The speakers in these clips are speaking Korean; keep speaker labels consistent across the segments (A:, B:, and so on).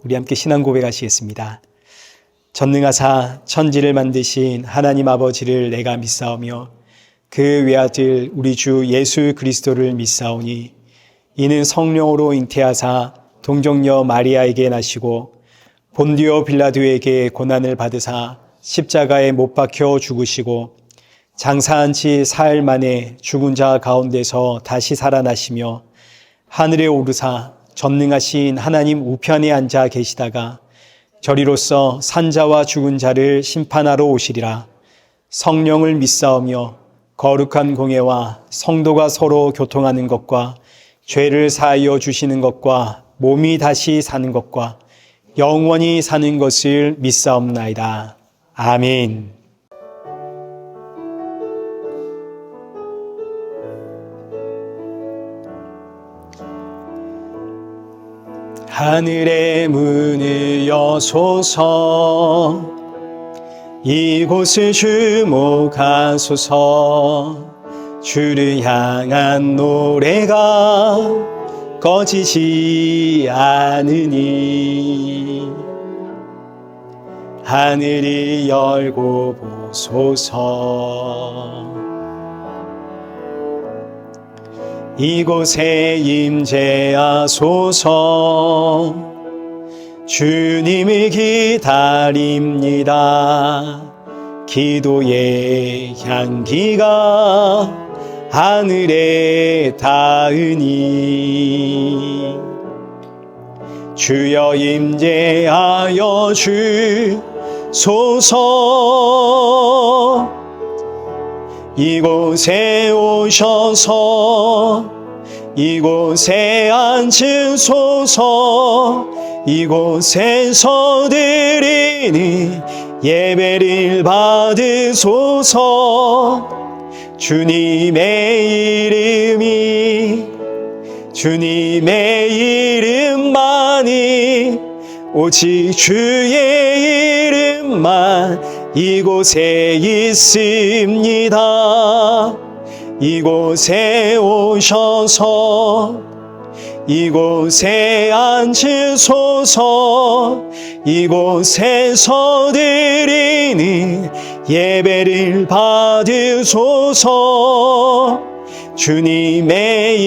A: 우리 함께 신앙 고백하시겠습니다. 전능하사 천지를 만드신 하나님 아버지를 내가 믿사오며 그 외아들 우리 주 예수 그리스도를 믿사오니 이는 성령으로 잉태하사 동정녀 마리아에게 나시고 본디오 빌라도에게 고난을 받으사 십자가에 못 박혀 죽으시고 장사한 지 사흘 만에 죽은 자 가운데서 다시 살아나시며 하늘에 오르사 전능하신 하나님 우편에 앉아 계시다가 저리로서 산자와 죽은 자를 심판하러 오시리라. 성령을 믿사오며 거룩한 공예와 성도가 서로 교통하는 것과 죄를 사하여 주시는 것과 몸이 다시 사는 것과 영원히 사는 것을 믿사옵나이다. 아멘. 하늘의 문을 여소서 이곳을 주목하소서 주를 향한 노래가 꺼지지 않으니 하늘을 열고 보소서 이곳에 임재하소서 주님을 기다립니다. 기도의 향기가 하늘에 닿으니 주여 임재하여 주소서 이곳에 오셔서 이곳에 앉으소서 이곳에서 드리는 예배를 받으소서 주님의 이름만이 오직 주의 이름만 이곳에 있습니다. 이곳에 오셔서 이곳에 앉으소서 이곳에서 드리는 예배를 받으소서 주님의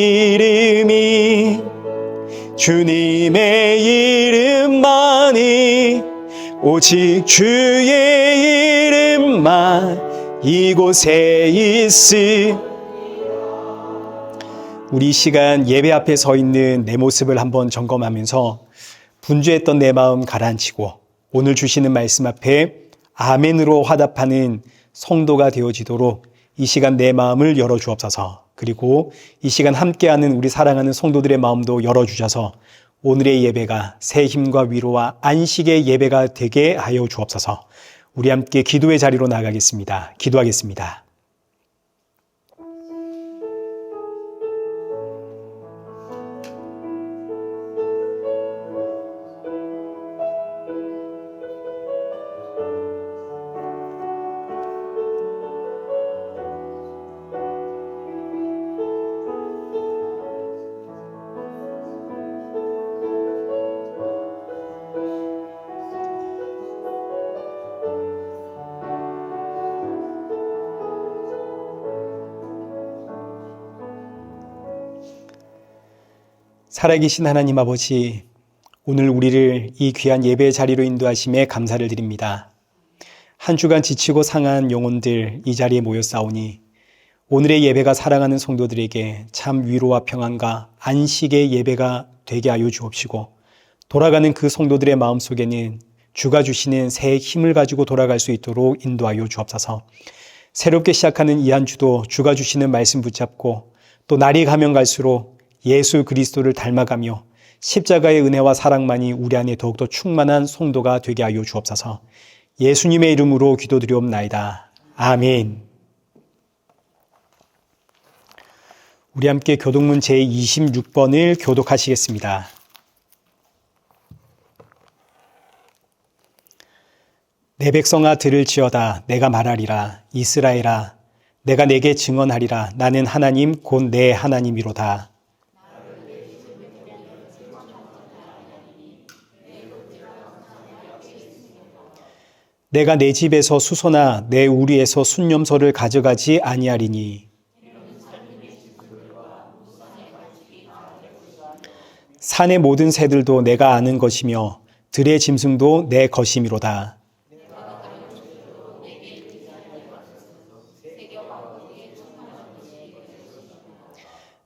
A: 이름만이 오직 주의 이름만 이곳에 있으. 우리 시간 예배 앞에 서 있는 내 모습을 한번 점검하면서 분주했던 내 마음 가라앉히고 오늘 주시는 말씀 앞에 아멘으로 화답하는 성도가 되어지도록 이 시간 내 마음을 열어주옵소서. 그리고 이 시간 함께하는 우리 사랑하는 성도들의 마음도 열어주셔서 오늘의 예배가 새 힘과 위로와 안식의 예배가 되게 하여 주옵소서. 우리 함께 기도의 자리로 나가겠습니다. 기도하겠습니다. 살아계신 하나님 아버지, 오늘 우리를 이 귀한 예배의 자리로 인도하심에 감사를 드립니다. 한 주간 지치고 상한 영혼들 이 자리에 모였사오니 오늘의 예배가 사랑하는 성도들에게 참 위로와 평안과 안식의 예배가 되게 하여 주옵시고 돌아가는 그 성도들의 마음속에는 주가 주시는 새 힘을 가지고 돌아갈 수 있도록 인도하여 주옵소서. 새롭게 시작하는 이 한 주도 주가 주시는 말씀 붙잡고 또 날이 가면 갈수록 예수 그리스도를 닮아가며 십자가의 은혜와 사랑만이 우리 안에 더욱더 충만한 성도가 되게 하여 주옵소서. 예수님의 이름으로 기도드리옵나이다. 아멘. 우리 함께 교독문 제26번을 교독하시겠습니다. 내 백성아 들을지어다. 내가 말하리라. 이스라엘아 내가 내게 증언하리라. 나는 하나님 곧 내 하나님이로다. 내가 내 집에서 수소나 내 우리에서 순념소를 가져가지 아니하리니 산의 모든 새들도 내가 아는 것이며 들의 짐승도 내 것이미로다.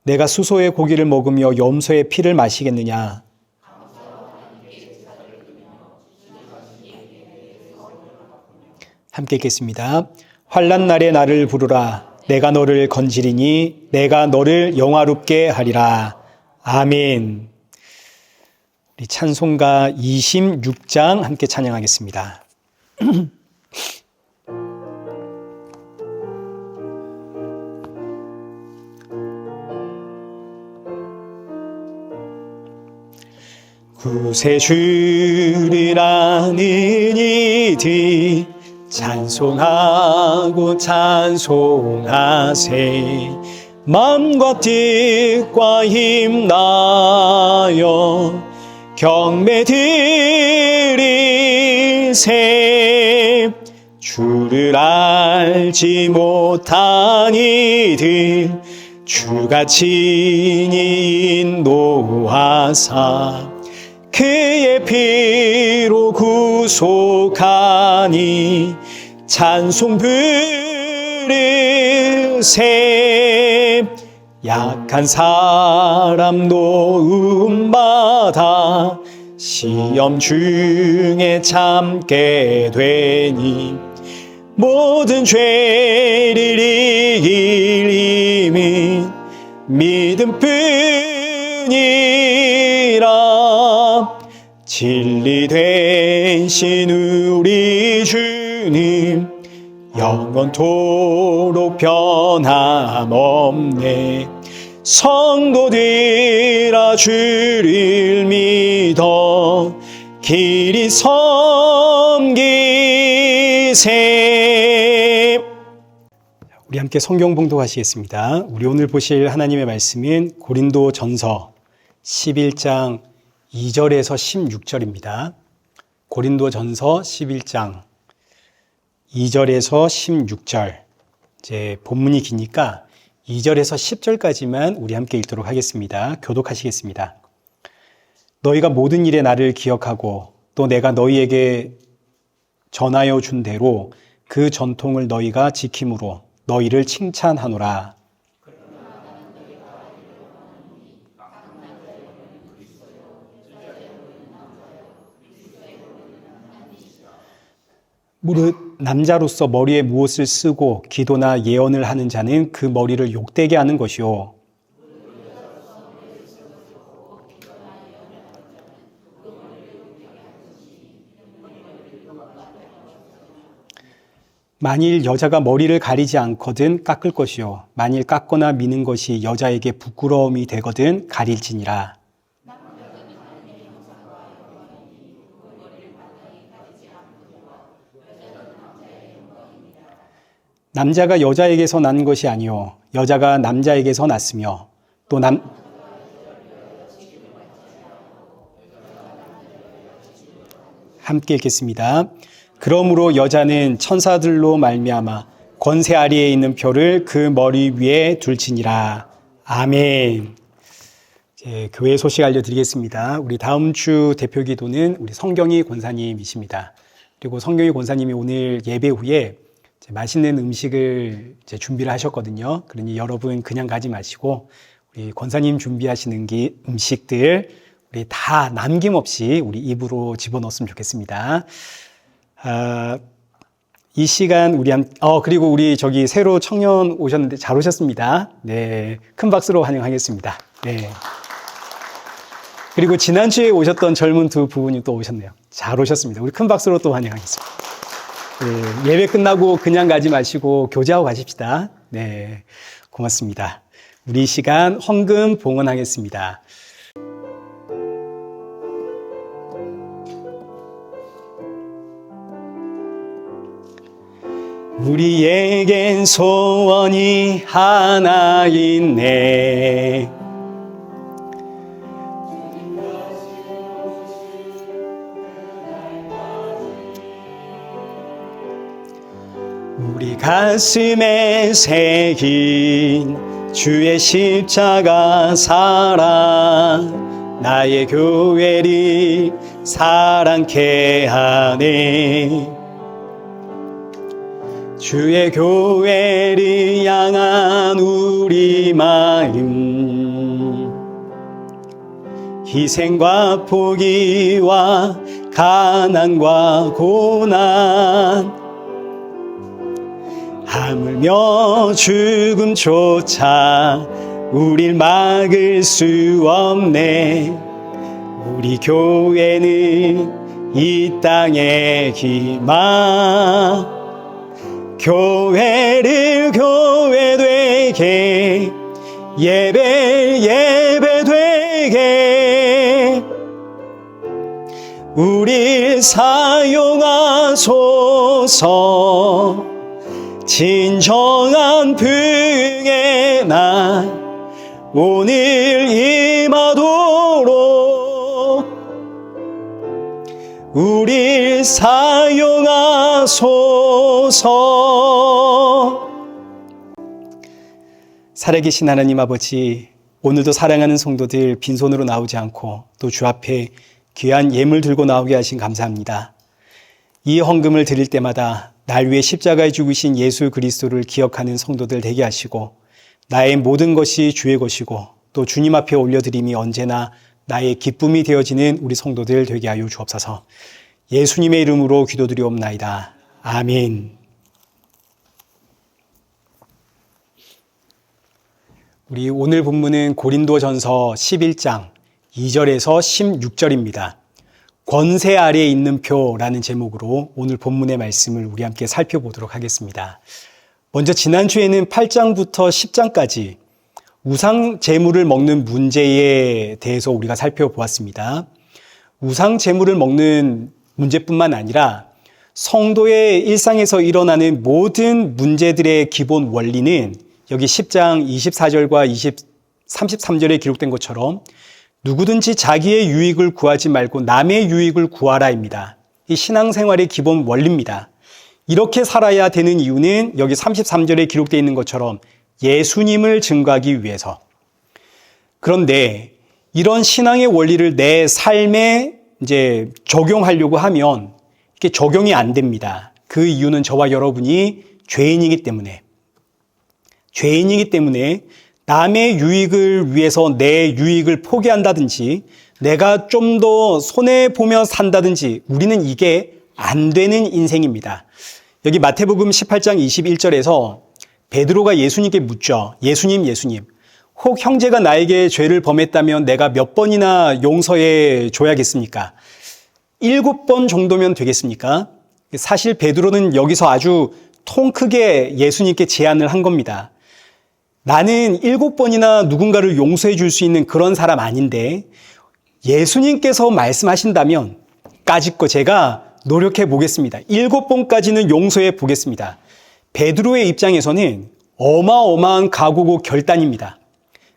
A: 내가 수소의 고기를 먹으며 염소의 피를 마시겠느냐? 함께 읽겠습니다. 환난 날에 나를 부르라. 내가 너를 건지리니 내가 너를 영화롭게 하리라. 아멘. 우리 찬송가 26장 함께 찬양하겠습니다. 구세주를 아는 이들 찬송하고 찬송하세. 마음과 뜻과 힘나여 경배 드리세. 주를 알지 못한 이들 주가 친히 인도하사 그의 피로 구속하니 찬송 부르세. 약한 사람 도움받아 시험 중에 참게 되니 모든 죄를 이기림은 믿음뿐이라. 진리 되신 우리 주님 영원토록 변함없네. 성도들아 주를 믿어 길이 섬기세. 우리 함께 성경 봉독하시겠습니다. 우리 오늘 보실 하나님의 말씀은 고린도전서 11장 2절에서 16절입니다. 고린도전서 11장 2절에서 16절. 이제 본문이 기니까 2절에서 10절까지만 우리 함께 읽도록 하겠습니다. 교독하시겠습니다. 너희가 모든 일에 나를 기억하고 또 내가 너희에게 전하여 준 대로 그 전통을 너희가 지킴으로 너희를 칭찬하노라. 무릇 남자로서 머리에 무엇을 쓰고 기도나 예언을 하는 자는 그 머리를 욕되게 하는 것이요. 만일 여자가 머리를 가리지 않거든 깎을 것이요. 만일 깎거나 미는 것이 여자에게 부끄러움이 되거든 가릴지니라. 남자가 여자에게서 난 것이 아니요 여자가 남자에게서 났으며 또 함께 읽겠습니다. 그러므로 여자는 천사들로 말미암아 권세 아래에 있는 표를 그 머리 위에 둘지니라. 아멘. 교회 소식 알려드리겠습니다. 우리 다음 주 대표 기도는 우리 성경희 권사님이십니다. 그리고 성경희 권사님이 오늘 예배 후에 맛있는 음식을 준비를 하셨거든요. 그러니 여러분 그냥 가지 마시고 우리 권사님 준비하시는 음식들 우리 다 남김없이 우리 입으로 집어넣었으면 좋겠습니다. 이 시간 그리고 우리 저기 새로 청년 오셨는데 잘 오셨습니다. 네, 큰 박수로 환영하겠습니다. 네. 그리고 지난주에 오셨던 젊은 두 부분이 또 오셨네요. 잘 오셨습니다. 우리 큰 박수로 또 환영하겠습니다. 네, 예배 끝나고 그냥 가지 마시고 교제하고 가십시다. 네, 고맙습니다. 우리 시간 헌금 봉헌하겠습니다. 우리에겐 소원이 하나 있네. 우리 가슴에 새긴 주의 십자가 사랑 나의 교회를 사랑케 하네. 주의 교회를 향한 우리 마음 희생과 포기와 가난과 고난 하물며 죽음조차 우릴 막을 수 없네. 우리 교회는 이 땅의 희망 교회를 교회되게 예배되게 우릴 사용하소서. 진정한 부흥의 날 오늘 임하도록 우릴 사용하소서. 살아계신 하나님 아버지, 오늘도 사랑하는 성도들 빈손으로 나오지 않고 또 주 앞에 귀한 예물 들고 나오게 하신 감사합니다. 이 헌금을 드릴 때마다 날 위해 십자가에 죽으신 예수 그리스도를 기억하는 성도들 되게 하시고 나의 모든 것이 주의 것이고 또 주님 앞에 올려드림이 언제나 나의 기쁨이 되어지는 우리 성도들 되게 하여 주옵소서. 예수님의 이름으로 기도드리옵나이다. 아멘. 우리 오늘 본문은 고린도전서 11장 2절에서 16절입니다. 권세 아래에 있는 표라는 제목으로 오늘 본문의 말씀을 우리 함께 살펴보도록 하겠습니다. 먼저 지난주에는 8장부터 10장까지 우상 제물을 먹는 문제에 대해서 우리가 살펴보았습니다. 우상 제물을 먹는 문제뿐만 아니라 성도의 일상에서 일어나는 모든 문제들의 기본 원리는 여기 10장 24절과 33절에 기록된 것처럼 누구든지 자기의 유익을 구하지 말고 남의 유익을 구하라입니다. 이 신앙생활의 기본 원리입니다. 이렇게 살아야 되는 이유는 여기 33절에 기록되어 있는 것처럼 예수님을 증거하기 위해서. 그런데 이런 신앙의 원리를 내 삶에 이제 적용하려고 하면 이게 적용이 안 됩니다. 그 이유는 저와 여러분이 죄인이기 때문에 남의 유익을 위해서 내 유익을 포기한다든지 내가 좀 더 손해보며 산다든지 우리는 이게 안 되는 인생입니다. 여기 마태복음 18장 21절에서 베드로가 예수님께 묻죠. 예수님, 혹 형제가 나에게 죄를 범했다면 내가 몇 번이나 용서해 줘야겠습니까? 7번 정도면 되겠습니까? 사실 베드로는 여기서 아주 통 크게 예수님께 제안을 한 겁니다. 나는 7번이나 누군가를 용서해 줄 수 있는 그런 사람 아닌데 예수님께서 말씀하신다면 까짓거 제가 노력해 보겠습니다. 7번까지는 용서해 보겠습니다. 베드로의 입장에서는 어마어마한 각오고 결단입니다.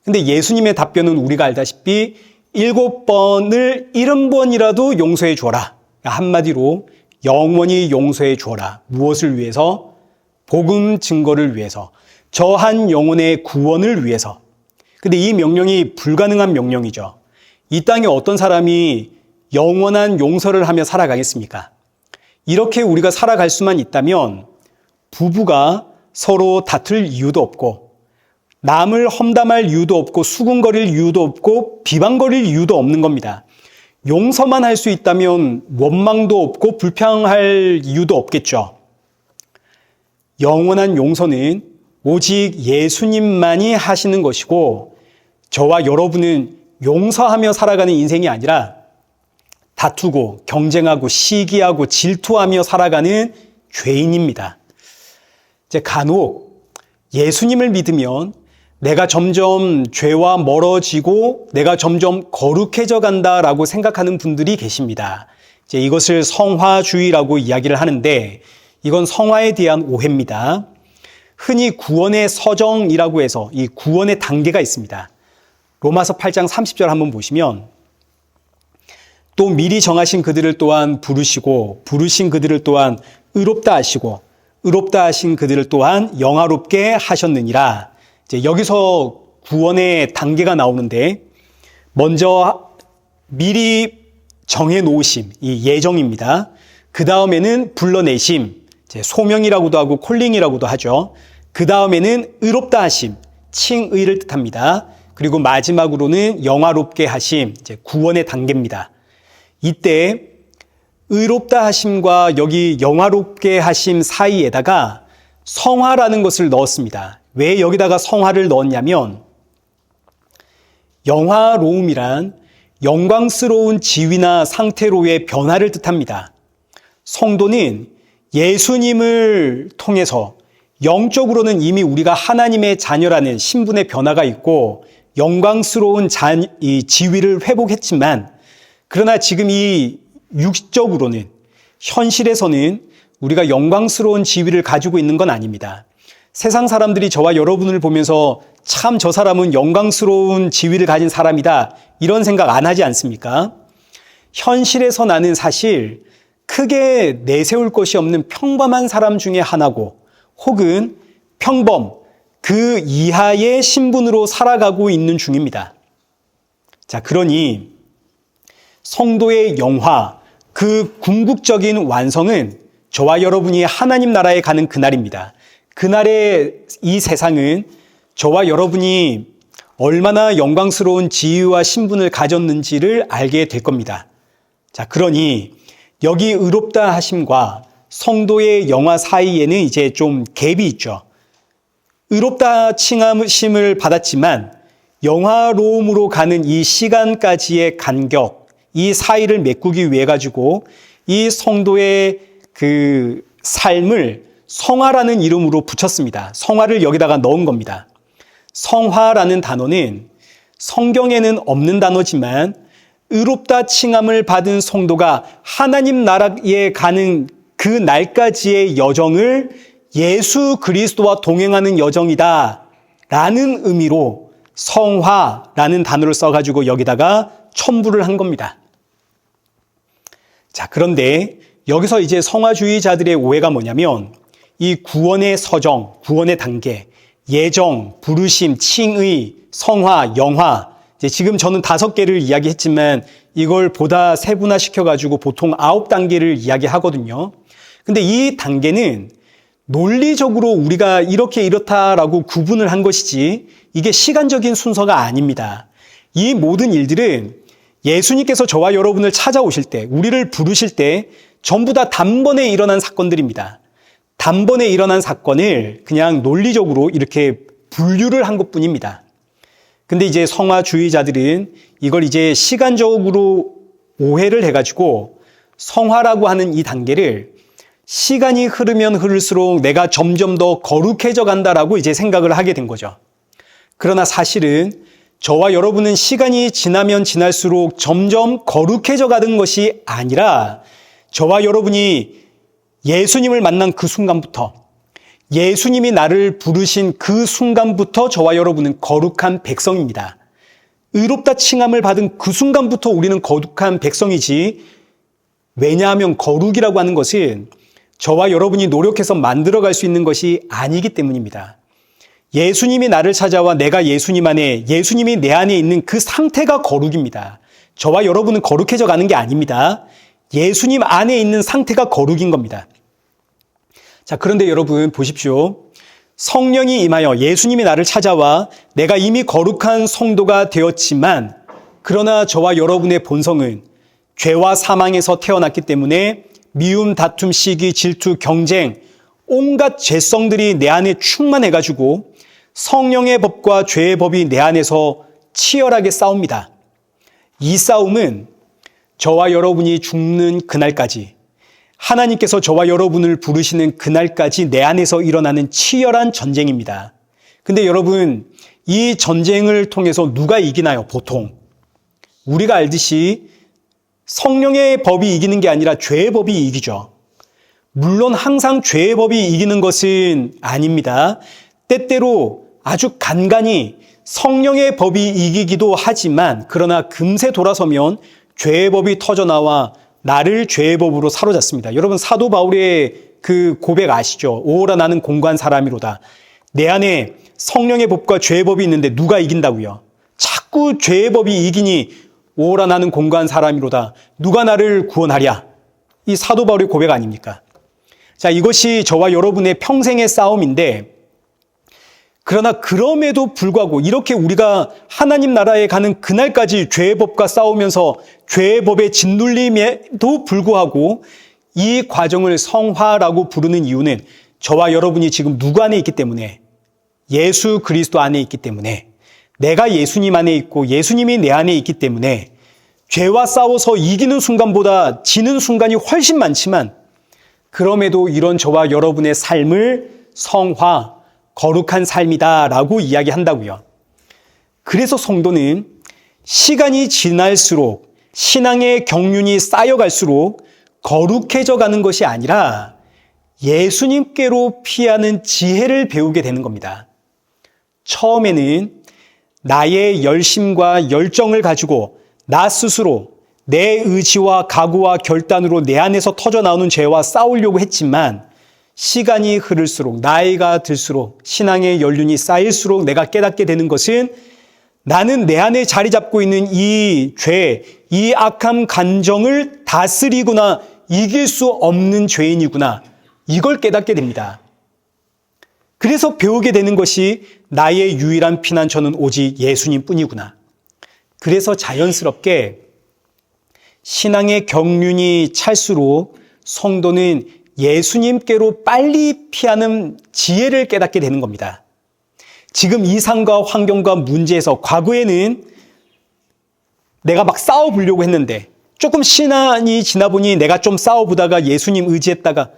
A: 근데 예수님의 답변은 우리가 알다시피 7번을 70번이라도 용서해 주어라. 한마디로 영원히 용서해 주어라. 무엇을 위해서? 복음 증거를 위해서. 저 한 영혼의 구원을 위해서. 근데 이 명령이 불가능한 명령이죠. 이 땅에 어떤 사람이 영원한 용서를 하며 살아가겠습니까? 이렇게 우리가 살아갈 수만 있다면 부부가 서로 다툴 이유도 없고 남을 험담할 이유도 없고 수군거릴 이유도 없고 비방거릴 이유도 없는 겁니다. 용서만 할 수 있다면 원망도 없고 불평할 이유도 없겠죠. 영원한 용서는 오직 예수님만이 하시는 것이고 저와 여러분은 용서하며 살아가는 인생이 아니라 다투고 경쟁하고 시기하고 질투하며 살아가는 죄인입니다. 이제 간혹 예수님을 믿으면 내가 점점 죄와 멀어지고 내가 점점 거룩해져 간다라고 생각하는 분들이 계십니다. 이제 이것을 성화주의라고 이야기를 하는데 이건 성화에 대한 오해입니다. 흔히 구원의 서정이라고 해서 이 구원의 단계가 있습니다. 로마서 8장 30절 한번 보시면 또 미리 정하신 그들을 또한 부르시고 부르신 그들을 또한 의롭다 하시고 의롭다 하신 그들을 또한 영화롭게 하셨느니라. 이제 여기서 구원의 단계가 나오는데 먼저 미리 정해 놓으심, 이 예정입니다. 그 다음에는 불러내심, 소명이라고도 하고 콜링이라고도 하죠. 그 다음에는 의롭다 하심, 칭의를 뜻합니다. 그리고 마지막으로는 영화롭게 하심, 이제 구원의 단계입니다. 이때 의롭다 하심과 여기 영화롭게 하심 사이에다가 성화라는 것을 넣었습니다. 왜 여기다가 성화를 넣었냐면 영화로움이란 영광스러운 지위나 상태로의 변화를 뜻합니다. 성도는 예수님을 통해서 영적으로는 이미 우리가 하나님의 자녀라는 신분의 변화가 있고 영광스러운 이 지위를 회복했지만 그러나 지금 이 육적으로는 현실에서는 우리가 영광스러운 지위를 가지고 있는 건 아닙니다. 세상 사람들이 저와 여러분을 보면서 참 저 사람은 영광스러운 지위를 가진 사람이다 이런 생각 안 하지 않습니까? 현실에서 나는 사실 크게 내세울 것이 없는 평범한 사람 중에 하나고 혹은 평범 그 이하의 신분으로 살아가고 있는 중입니다. 자, 그러니 성도의 영화, 그 궁극적인 완성은 저와 여러분이 하나님 나라에 가는 그날입니다. 그날의 이 세상은 저와 여러분이 얼마나 영광스러운 지위와 신분을 가졌는지를 알게 될 겁니다. 자, 그러니 여기 의롭다 하심과 성도의 영화 사이에는 이제 좀 갭이 있죠. 의롭다 칭함을 받았지만 영화로움으로 가는 이 시간까지의 간격, 이 사이를 메꾸기 위해 가지고 이 성도의 그 삶을 성화라는 이름으로 붙였습니다. 성화를 여기다가 넣은 겁니다. 성화라는 단어는 성경에는 없는 단어지만 의롭다 칭함을 받은 성도가 하나님 나라에 가는 그 날까지의 여정을 예수 그리스도와 동행하는 여정이다 라는 의미로 성화라는 단어를 써가지고 여기다가 첨부를 한 겁니다. 자, 그런데 여기서 이제 성화주의자들의 오해가 뭐냐면 이 구원의 서정, 구원의 단계, 예정, 부르심, 칭의, 성화, 영화, 지금 저는 5개를 이야기했지만 이걸 보다 세분화시켜가지고 보통 9단계를 이야기하거든요. 근데 이 단계는 논리적으로 우리가 이렇다라고 구분을 한 것이지 이게 시간적인 순서가 아닙니다. 이 모든 일들은 예수님께서 저와 여러분을 찾아오실 때, 우리를 부르실 때 전부 다 단번에 일어난 사건들입니다. 단번에 일어난 사건을 그냥 논리적으로 이렇게 분류를 한 것뿐입니다. 근데 이제 성화주의자들은 이걸 이제 시간적으로 오해를 해가지고 성화라고 하는 이 단계를 시간이 흐르면 흐를수록 내가 점점 더 거룩해져 간다라고 이제 생각을 하게 된 거죠. 그러나 사실은 저와 여러분은 시간이 지나면 지날수록 점점 거룩해져 가는 것이 아니라 저와 여러분이 예수님을 만난 그 순간부터 예수님이 나를 부르신 그 순간부터 저와 여러분은 거룩한 백성입니다. 의롭다 칭함을 받은 그 순간부터 우리는 거룩한 백성이지 왜냐하면 거룩이라고 하는 것은 저와 여러분이 노력해서 만들어갈 수 있는 것이 아니기 때문입니다. 예수님이 나를 찾아와 내가 예수님 안에, 예수님이 내 안에 있는 그 상태가 거룩입니다. 저와 여러분은 거룩해져 가는 게 아닙니다. 예수님 안에 있는 상태가 거룩인 겁니다. 자, 그런데 여러분 보십시오. 성령이 임하여 예수님이 나를 찾아와 내가 이미 거룩한 성도가 되었지만 그러나 저와 여러분의 본성은 죄와 사망에서 태어났기 때문에 미움, 다툼, 시기, 질투, 경쟁, 온갖 죄성들이 내 안에 충만해가지고 성령의 법과 죄의 법이 내 안에서 치열하게 싸웁니다. 이 싸움은 저와 여러분이 죽는 그날까지 하나님께서 저와 여러분을 부르시는 그날까지 내 안에서 일어나는 치열한 전쟁입니다. 근데 여러분, 이 전쟁을 통해서 누가 이기나요? 보통 우리가 알듯이 성령의 법이 이기는 게 아니라 죄의 법이 이기죠. 물론 항상 죄의 법이 이기는 것은 아닙니다. 때때로 아주 간간히 성령의 법이 이기기도 하지만 그러나 금세 돌아서면 죄의 법이 터져나와 나를 죄의 법으로 사로잡습니다. 여러분 사도 바울의 그 고백 아시죠? 오호라 나는 공고한 사람이로다. 내 안에 성령의 법과 죄의 법이 있는데 누가 이긴다고요? 자꾸 죄의 법이 이기니 오호라 나는 공고한 사람이로다. 누가 나를 구원하랴? 이 사도 바울의 고백 아닙니까? 자, 이것이 저와 여러분의 평생의 싸움인데, 그러나 그럼에도 불구하고 이렇게 우리가 하나님 나라에 가는 그날까지 죄의 법과 싸우면서 죄의 법에 짓눌림에도 불구하고 이 과정을 성화라고 부르는 이유는 저와 여러분이 지금 누구 안에 있기 때문에, 예수 그리스도 안에 있기 때문에, 내가 예수님 안에 있고 예수님이 내 안에 있기 때문에 죄와 싸워서 이기는 순간보다 지는 순간이 훨씬 많지만, 그럼에도 이런 저와 여러분의 삶을 성화, 거룩한 삶이다라고 이야기한다고요. 그래서 성도는 시간이 지날수록 신앙의 경륜이 쌓여갈수록 거룩해져 가는 것이 아니라 예수님께로 피하는 지혜를 배우게 되는 겁니다. 처음에는 나의 열심과 열정을 가지고 나 스스로 내 의지와 각오와 결단으로 내 안에서 터져나오는 죄와 싸우려고 했지만, 시간이 흐를수록, 나이가 들수록, 신앙의 연륜이 쌓일수록 내가 깨닫게 되는 것은 나는 내 안에 자리 잡고 있는 이 죄, 이 악한 감정을 다스리거나 이길 수 없는 죄인이구나. 이걸 깨닫게 됩니다. 그래서 배우게 되는 것이 나의 유일한 피난처는 오직 예수님 뿐이구나. 그래서 자연스럽게 신앙의 경륜이 찰수록 성도는 예수님께로 빨리 피하는 지혜를 깨닫게 되는 겁니다. 지금 이상과 환경과 문제에서 과거에는 내가 막 싸워보려고 했는데 조금 시간이 지나 보니 내가 좀 싸워보다가 예수님 의지했다가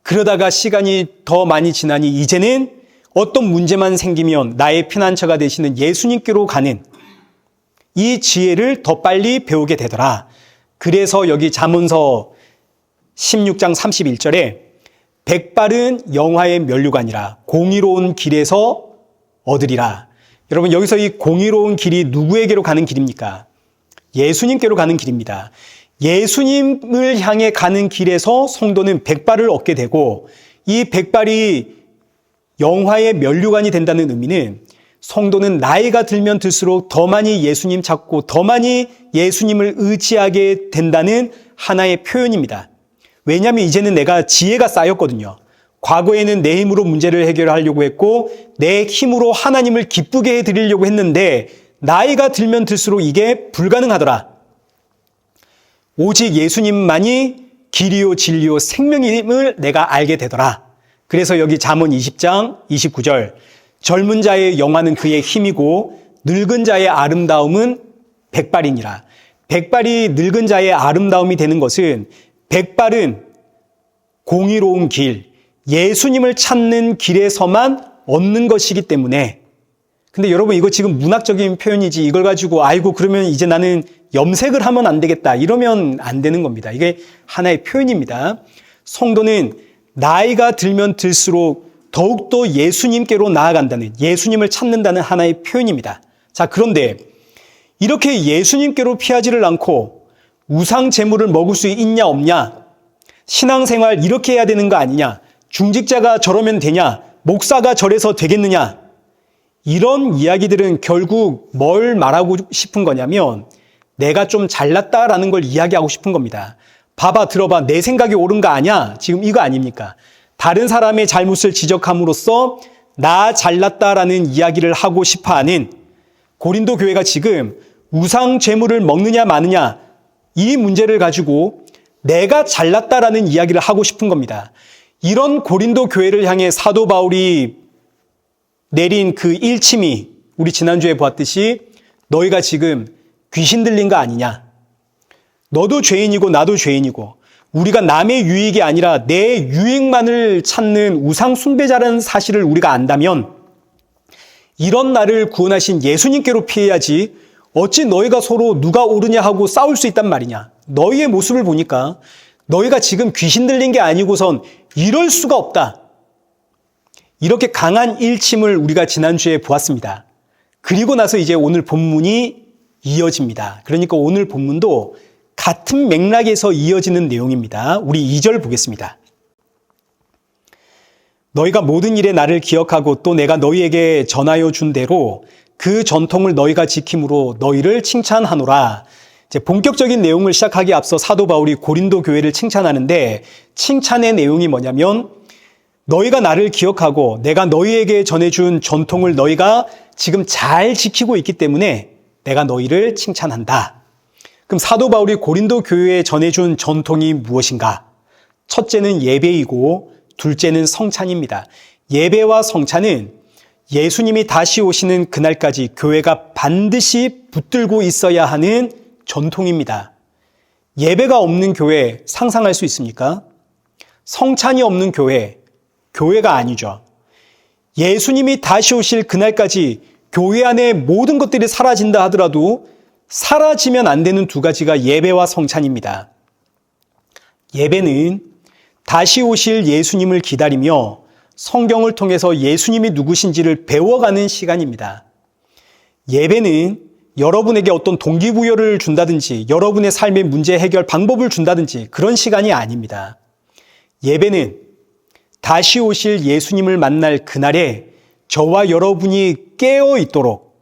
A: 그러다가 시간이 더 많이 지나니 이제는 어떤 문제만 생기면 나의 피난처가 되시는 예수님께로 가는 이 지혜를 더 빨리 배우게 되더라. 그래서 여기 잠언서 16장 31절에 백발은 영화의 면류관이라 공의로운 길에서 얻으리라. 여러분 여기서 이 공의로운 길이 누구에게로 가는 길입니까? 예수님께로 가는 길입니다. 예수님을 향해 가는 길에서 성도는 백발을 얻게 되고, 이 백발이 영화의 면류관이 된다는 의미는 성도는 나이가 들면 들수록 더 많이 예수님 찾고 더 많이 예수님을 의지하게 된다는 하나의 표현입니다. 왜냐하면 이제는 내가 지혜가 쌓였거든요. 과거에는 내 힘으로 문제를 해결하려고 했고 내 힘으로 하나님을 기쁘게 해드리려고 했는데 나이가 들면 들수록 이게 불가능하더라. 오직 예수님만이 길이요 진리요 생명임을 내가 알게 되더라. 그래서 여기 잠언 20장 29절 젊은 자의 영화는 그의 힘이고 늙은 자의 아름다움은 백발이니라. 백발이 늙은 자의 아름다움이 되는 것은 백발은 공의로운 길, 예수님을 찾는 길에서만 얻는 것이기 때문에. 근데 여러분 이거 지금 문학적인 표현이지 이걸 가지고 아이고 그러면 이제 나는 염색을 하면 안 되겠다 이러면 안 되는 겁니다. 이게 하나의 표현입니다. 성도는 나이가 들면 들수록 더욱더 예수님께로 나아간다는, 예수님을 찾는다는 하나의 표현입니다. 자, 그런데 이렇게 예수님께로 피하지를 않고 우상 제물을 먹을 수 있냐 없냐, 신앙생활 이렇게 해야 되는 거 아니냐, 중직자가 저러면 되냐, 목사가 저래서 되겠느냐, 이런 이야기들은 결국 뭘 말하고 싶은 거냐면 내가 좀 잘났다라는 걸 이야기하고 싶은 겁니다. 봐봐, 들어봐, 내 생각이 옳은 거 아니야? 지금 이거 아닙니까? 다른 사람의 잘못을 지적함으로써 나 잘났다라는 이야기를 하고 싶어하는 고린도 교회가 지금 우상 제물을 먹느냐 마느냐 이 문제를 가지고 내가 잘났다라는 이야기를 하고 싶은 겁니다. 이런 고린도 교회를 향해 사도 바울이 내린 그 일침이 우리 지난주에 보았듯이 너희가 지금 귀신 들린 거 아니냐? 너도 죄인이고 나도 죄인이고 우리가 남의 유익이 아니라 내 유익만을 찾는 우상 숭배자라는 사실을 우리가 안다면 이런 나를 구원하신 예수님께로 피해야지 어찌 너희가 서로 누가 옳으냐 하고 싸울 수 있단 말이냐. 너희의 모습을 보니까 너희가 지금 귀신 들린 게 아니고선 이럴 수가 없다. 이렇게 강한 일침을 우리가 지난주에 보았습니다. 그리고 나서 이제 오늘 본문이 이어집니다. 그러니까 오늘 본문도 같은 맥락에서 이어지는 내용입니다. 우리 2절 보겠습니다. 너희가 모든 일에 나를 기억하고 또 내가 너희에게 전하여 준 대로 그 전통을 너희가 지킴으로 너희를 칭찬하노라. 이제 본격적인 내용을 시작하기 앞서 사도 바울이 고린도 교회를 칭찬하는데, 칭찬의 내용이 뭐냐면 너희가 나를 기억하고 내가 너희에게 전해준 전통을 너희가 지금 잘 지키고 있기 때문에 내가 너희를 칭찬한다. 그럼 사도 바울이 고린도 교회에 전해준 전통이 무엇인가? 첫째는 예배이고 둘째는 성찬입니다. 예배와 성찬은 예수님이 다시 오시는 그날까지 교회가 반드시 붙들고 있어야 하는 전통입니다. 예배가 없는 교회 상상할 수 있습니까? 성찬이 없는 교회, 교회가 아니죠. 예수님이 다시 오실 그날까지 교회 안에 모든 것들이 사라진다 하더라도 사라지면 안 되는 두 가지가 예배와 성찬입니다. 예배는 다시 오실 예수님을 기다리며 성경을 통해서 예수님이 누구신지를 배워가는 시간입니다. 예배는 여러분에게 어떤 동기부여를 준다든지 여러분의 삶의 문제 해결 방법을 준다든지 그런 시간이 아닙니다. 예배는 다시 오실 예수님을 만날 그날에 저와 여러분이 깨어 있도록,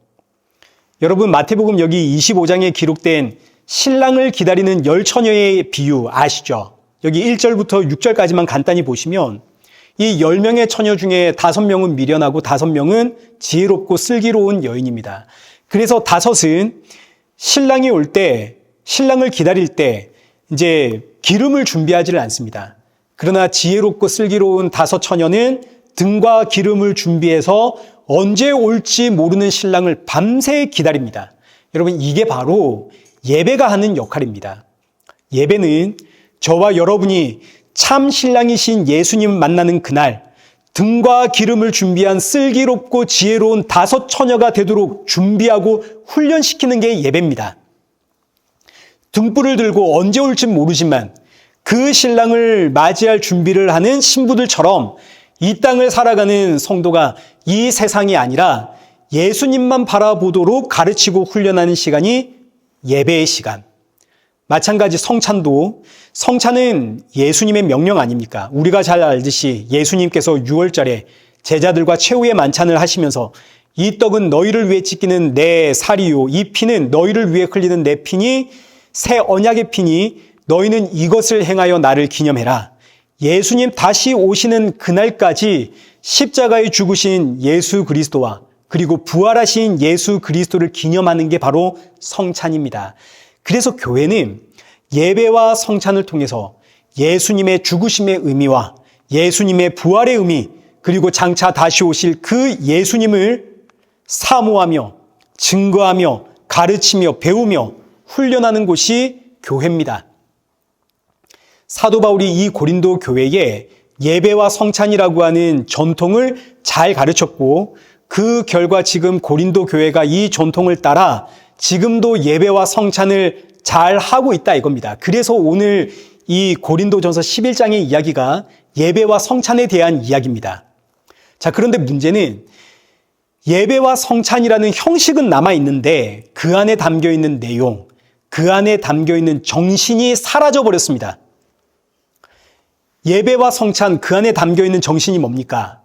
A: 여러분 마태복음 여기 25장에 기록된 신랑을 기다리는 10처녀의 비유 아시죠? 여기 1절부터 6절까지만 간단히 보시면 이 10명의 처녀 중에 5명은 미련하고 5명은 지혜롭고 슬기로운 여인입니다. 그래서 5은 신랑이 올 때, 신랑을 기다릴 때 이제 기름을 준비하지를 않습니다. 그러나 지혜롭고 슬기로운 5 처녀는 등과 기름을 준비해서 언제 올지 모르는 신랑을 밤새 기다립니다. 여러분, 이게 바로 예배가 하는 역할입니다. 예배는 저와 여러분이 참 신랑이신 예수님 만나는 그날 등과 기름을 준비한 슬기롭고 지혜로운 5 처녀가 되도록 준비하고 훈련시키는 게 예배입니다. 등불을 들고 언제 올지 모르지만 그 신랑을 맞이할 준비를 하는 신부들처럼 이 땅을 살아가는 성도가 이 세상이 아니라 예수님만 바라보도록 가르치고 훈련하는 시간이 예배의 시간. 마찬가지 성찬은 예수님의 명령 아닙니까? 우리가 잘 알듯이 예수님께서 6월절에 제자들과 최후의 만찬을 하시면서 이 떡은 너희를 위해 찢기는 내 살이요, 이 피는 너희를 위해 흘리는 내 피니 새 언약의 피니 너희는 이것을 행하여 나를 기념해라. 예수님 다시 오시는 그날까지 십자가에 죽으신 예수 그리스도와 그리고 부활하신 예수 그리스도를 기념하는 게 바로 성찬입니다. 그래서 교회는 예배와 성찬을 통해서 예수님의 죽으심의 의미와 예수님의 부활의 의미, 그리고 장차 다시 오실 그 예수님을 사모하며 증거하며 가르치며 배우며 훈련하는 곳이 교회입니다. 사도 바울이 이 고린도 교회에 예배와 성찬이라고 하는 전통을 잘 가르쳤고 그 결과 지금 고린도 교회가 이 전통을 따라 지금도 예배와 성찬을 잘 하고 있다 이겁니다. 그래서 오늘 이 고린도전서 11장의 이야기가 예배와 성찬에 대한 이야기입니다. 자, 그런데 문제는 예배와 성찬이라는 형식은 남아있는데 그 안에 담겨있는 내용, 그 안에 담겨있는 정신이 사라져버렸습니다. 예배와 성찬 그 안에 담겨있는 정신이 뭡니까?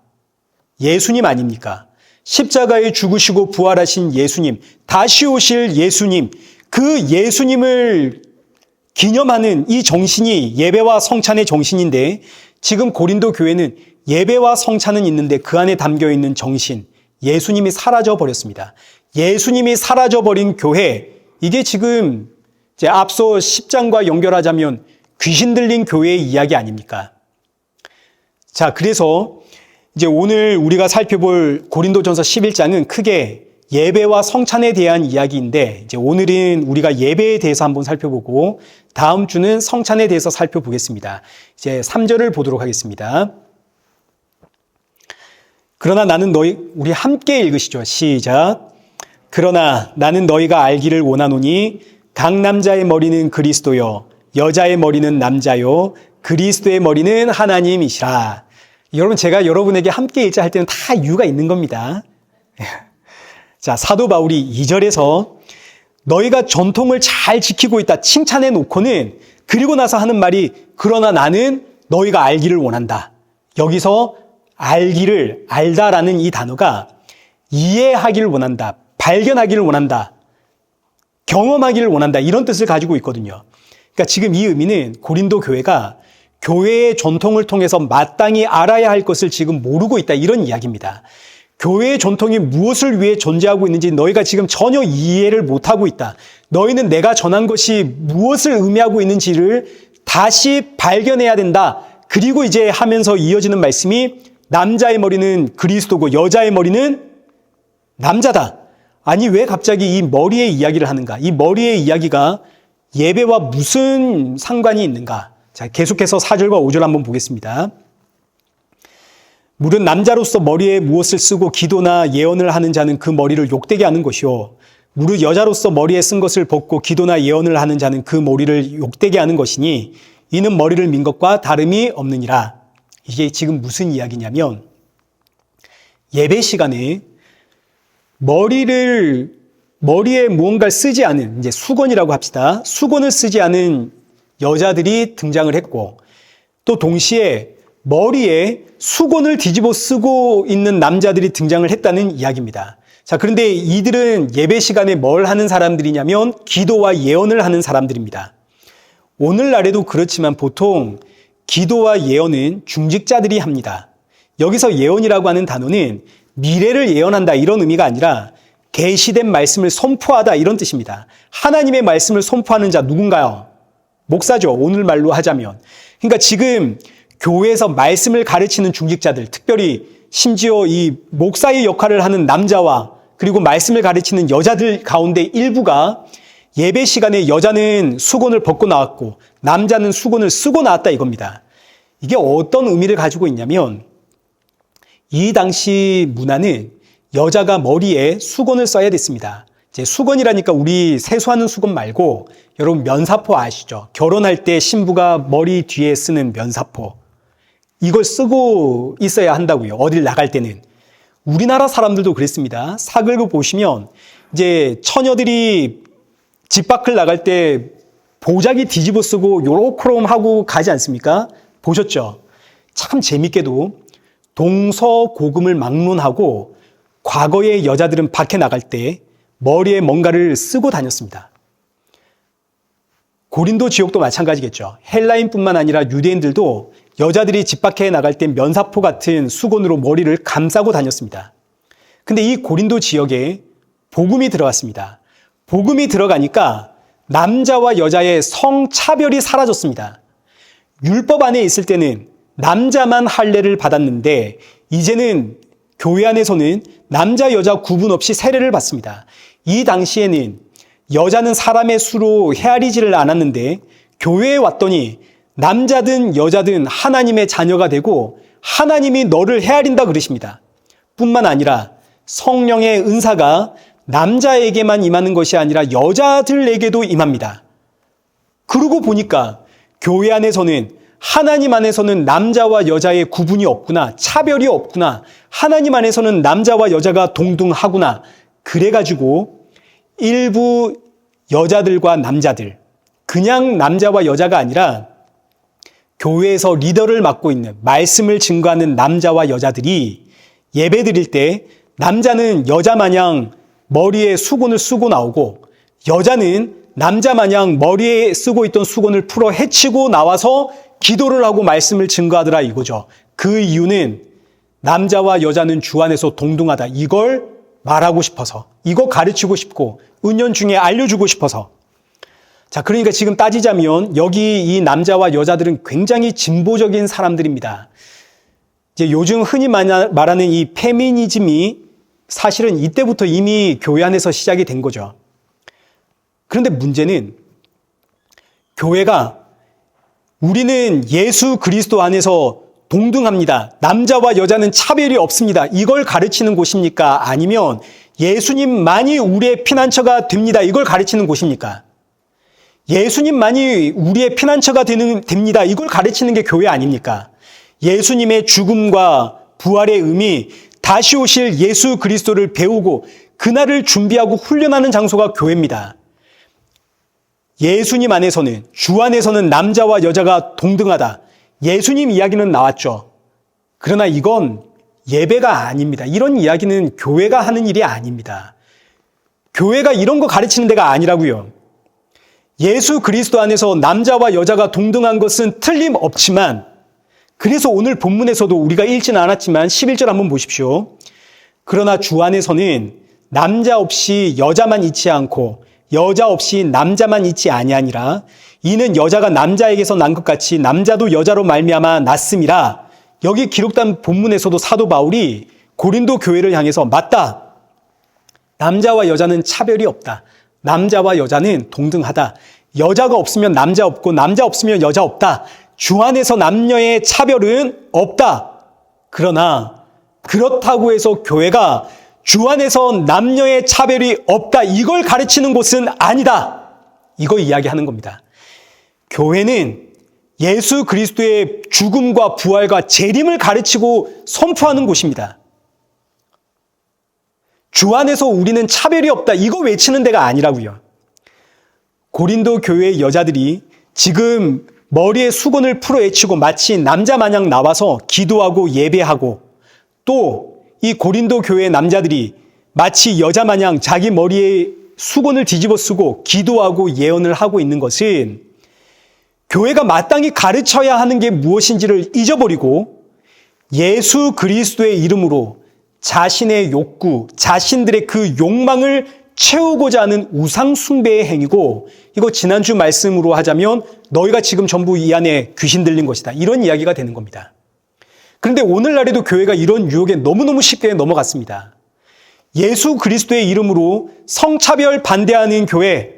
A: 예수님 아닙니까? 십자가에 죽으시고 부활하신 예수님, 다시 오실 예수님, 그 예수님을 기념하는 이 정신이 예배와 성찬의 정신인데 지금 고린도 교회는 예배와 성찬은 있는데 그 안에 담겨있는 정신, 예수님이 사라져버렸습니다. 예수님이 사라져버린 교회, 이게 지금 이제 앞서 10장과 연결하자면 귀신 들린 교회의 이야기 아닙니까? 자, 그래서 이제 오늘 우리가 살펴볼 고린도전서 11장은 크게 예배와 성찬에 대한 이야기인데 이제 오늘은 우리가 예배에 대해서 한번 살펴보고 다음 주는 성찬에 대해서 살펴보겠습니다. 이제 3절을 보도록 하겠습니다. 그러나 나는 우리 함께 읽으시죠. 시작. 그러나 나는 너희가 알기를 원하노니 각 남자의 머리는 그리스도요 여자의 머리는 남자요 그리스도의 머리는 하나님이시라. 여러분, 제가 여러분에게 함께 읽자 할 때는 다 이유가 있는 겁니다. 자, 사도 바울이 2절에서 너희가 전통을 잘 지키고 있다 칭찬해 놓고는 그리고 나서 하는 말이 그러나 나는 너희가 알기를 원한다. 여기서 알기를, 알다라는 이 단어가 이해하기를 원한다, 발견하기를 원한다, 경험하기를 원한다 이런 뜻을 가지고 있거든요. 그러니까 지금 이 의미는 고린도 교회가 교회의 전통을 통해서 마땅히 알아야 할 것을 지금 모르고 있다 이런 이야기입니다. 교회의 전통이 무엇을 위해 존재하고 있는지 너희가 지금 전혀 이해를 못하고 있다. 너희는 내가 전한 것이 무엇을 의미하고 있는지를 다시 발견해야 된다. 그리고 이제 하면서 이어지는 말씀이 남자의 머리는 그리스도고 여자의 머리는 남자다. 아니 왜 갑자기 이 머리의 이야기를 하는가? 이 머리의 이야기가 예배와 무슨 상관이 있는가? 자, 계속해서 4절과 5절 한번 보겠습니다. 물은 남자로서 머리에 무엇을 쓰고 기도나 예언을 하는 자는 그 머리를 욕되게 하는 것이요. 무릇 여자로서 머리에 쓴 것을 벗고 기도나 예언을 하는 자는 그 머리를 욕되게 하는 것이니 이는 머리를 민 것과 다름이 없느니라. 이게 지금 무슨 이야기냐면 예배 시간에 머리에 무언가를 쓰지 않은 이제 수건이라고 합시다. 수건을 쓰지 않은 여자들이 등장을 했고 또 동시에 머리에 수건을 뒤집어 쓰고 있는 남자들이 등장을 했다는 이야기입니다. 자, 그런데 이들은 예배 시간에 뭘 하는 사람들이냐면 기도와 예언을 하는 사람들입니다. 오늘날에도 그렇지만 보통 기도와 예언은 중직자들이 합니다. 여기서 예언이라고 하는 단어는 미래를 예언한다 이런 의미가 아니라 계시된 말씀을 선포하다 이런 뜻입니다. 하나님의 말씀을 선포하는 자 누군가요? 목사죠. 오늘말로 하자면. 그러니까 지금 교회에서 말씀을 가르치는 중직자들, 특별히 심지어 이 목사의 역할을 하는 남자와 그리고 말씀을 가르치는 여자들 가운데 일부가 예배 시간에 여자는 수건을 벗고 나왔고 남자는 수건을 쓰고 나왔다 이겁니다. 이게 어떤 의미를 가지고 있냐면 이 당시 문화는 여자가 머리에 수건을 써야 됐습니다. 이제 수건이라니까 우리 세수하는 수건 말고 여러분 면사포 아시죠? 결혼할 때 신부가 머리 뒤에 쓰는 면사포. 이걸 쓰고 있어야 한다고요. 어딜 나갈 때는. 우리나라 사람들도 그랬습니다. 사극을 보시면 이제 처녀들이 집 밖을 나갈 때 보자기 뒤집어 쓰고 요렇게롬 하고 가지 않습니까? 보셨죠? 참 재밌게도 동서고금을 막론하고 과거의 여자들은 밖에 나갈 때 머리에 뭔가를 쓰고 다녔습니다. 고린도 지역도 마찬가지겠죠. 헬라인뿐만 아니라 유대인들도 여자들이 집 밖에 나갈 때 면사포 같은 수건으로 머리를 감싸고 다녔습니다. 근데 이 고린도 지역에 복음이 들어갔습니다. 복음이 들어가니까 남자와 여자의 성차별이 사라졌습니다. 율법 안에 있을 때는 남자만 할례를 받았는데 이제는 교회 안에서는 남자 여자 구분 없이 세례를 받습니다. 이 당시에는 여자는 사람의 수로 헤아리지를 않았는데 교회에 왔더니 남자든 여자든 하나님의 자녀가 되고 하나님이 너를 헤아린다 그러십니다. 뿐만 아니라 성령의 은사가 남자에게만 임하는 것이 아니라 여자들에게도 임합니다. 그러고 보니까 교회 안에서는 하나님 안에서는 남자와 여자의 구분이 없구나, 차별이 없구나, 하나님 안에서는 남자와 여자가 동등하구나. 그래가지고 일부 여자들과 남자들, 그냥 남자와 여자가 아니라 교회에서 리더를 맡고 있는 말씀을 증거하는 남자와 여자들이 예배 드릴 때 남자는 여자 마냥 머리에 수건을 쓰고 나오고 여자는 남자 마냥 머리에 쓰고 있던 수건을 풀어 헤치고 나와서 기도를 하고 말씀을 증거하더라 이거죠. 그 이유는 남자와 여자는 주 안에서 동등하다. 이걸 말하고 싶어서, 이거 가르치고 싶고 은연중에 알려주고 싶어서. 자, 그러니까 지금 따지자면 여기 이 남자와 여자들은 굉장히 진보적인 사람들입니다. 이제 요즘 흔히 말하는 이 페미니즘이 사실은 이때부터 이미 교회 안에서 시작이 된 거죠. 그런데 문제는 교회가 우리는 예수 그리스도 안에서 동등합니다. 남자와 여자는 차별이 없습니다. 이걸 가르치는 곳입니까? 아니면 예수님만이 우리의 피난처가 됩니다. 이걸 가르치는 곳입니까? 예수님만이 우리의 피난처가 됩니다. 이걸 가르치는 게 교회 아닙니까? 예수님의 죽음과 부활의 의미, 다시 오실 예수 그리스도를 배우고 그날을 준비하고 훈련하는 장소가 교회입니다. 예수님 안에서는, 주 안에서는 남자와 여자가 동등하다. 예수님 이야기는 나왔죠. 그러나 이건 예배가 아닙니다. 이런 이야기는 교회가 하는 일이 아닙니다. 교회가 이런 거 가르치는 데가 아니라고요. 예수 그리스도 안에서 남자와 여자가 동등한 것은 틀림없지만, 그래서 오늘 본문에서도 우리가 읽지는 않았지만 11절 한번 보십시오. 그러나 주 안에서는 남자 없이 여자만 있지 않고 여자 없이 남자만 있지 아니하니라. 이는 여자가 남자에게서 난 것 같이 남자도 여자로 말미암아 났음이라. 여기 기록된 본문에서도 사도 바울이 고린도 교회를 향해서 맞다. 남자와 여자는 차별이 없다. 남자와 여자는 동등하다. 여자가 없으면 남자 없고 남자 없으면 여자 없다. 주 안에서 남녀의 차별은 없다. 그러나 그렇다고 해서 교회가 주 안에서 남녀의 차별이 없다. 이걸 가르치는 곳은 아니다. 이거 이야기하는 겁니다. 교회는 예수 그리스도의 죽음과 부활과 재림을 가르치고 선포하는 곳입니다. 주 안에서 우리는 차별이 없다. 이거 외치는 데가 아니라고요. 고린도 교회의 여자들이 지금 머리에 수건을 풀어헤치고 마치 남자 마냥 나와서 기도하고 예배하고, 또 이 고린도 교회의 남자들이 마치 여자 마냥 자기 머리에 수건을 뒤집어 쓰고 기도하고 예언을 하고 있는 것은 교회가 마땅히 가르쳐야 하는 게 무엇인지를 잊어버리고 예수 그리스도의 이름으로 자신의 욕구, 자신들의 그 욕망을 채우고자 하는 우상 숭배의 행위고, 이거 지난주 말씀으로 하자면 너희가 지금 전부 이 안에 귀신 들린 것이다. 이런 이야기가 되는 겁니다. 그런데 오늘날에도 교회가 이런 유혹에 너무너무 쉽게 넘어갔습니다. 예수 그리스도의 이름으로 성차별 반대하는 교회,